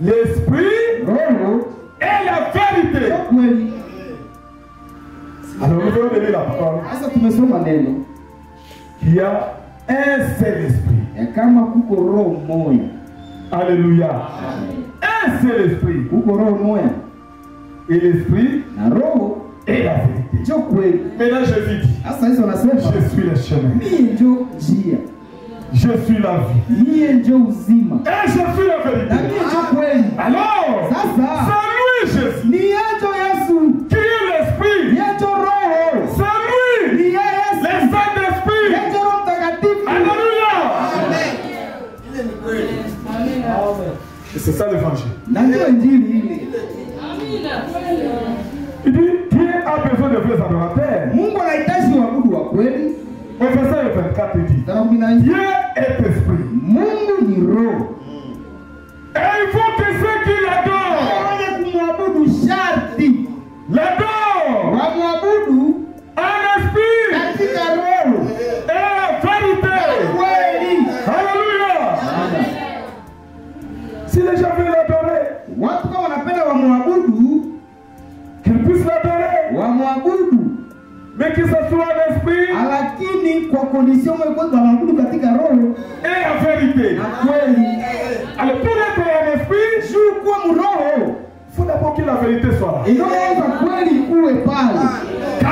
l'esprit et la vérité. Alors nous allons lire la parole. Il y a un seul esprit. Alléluia. Un seul esprit. Et l'esprit et la vérité. Maintenant Jésus dit, je suis le chemin. Je suis la vie. Et je suis la vérité. Alors, c'est lui Jésus qui est l'esprit. C'est lui le Saint-Esprit. Alléluia. Et c'est ça l'évangile. Il dit, Dieu a besoin de vrais adorateurs. Au verset 24, il dit, Dieu est esprit. Et il faut que ceux qui l'adorent en esprit et en vérité. Alléluia. Si les gens veulent l'adorer, qu'ils puissent l'adorer, mais que ce soit en esprit et en vérité. Alors pour être en esprit, il faut d'abord que la vérité soit là. Que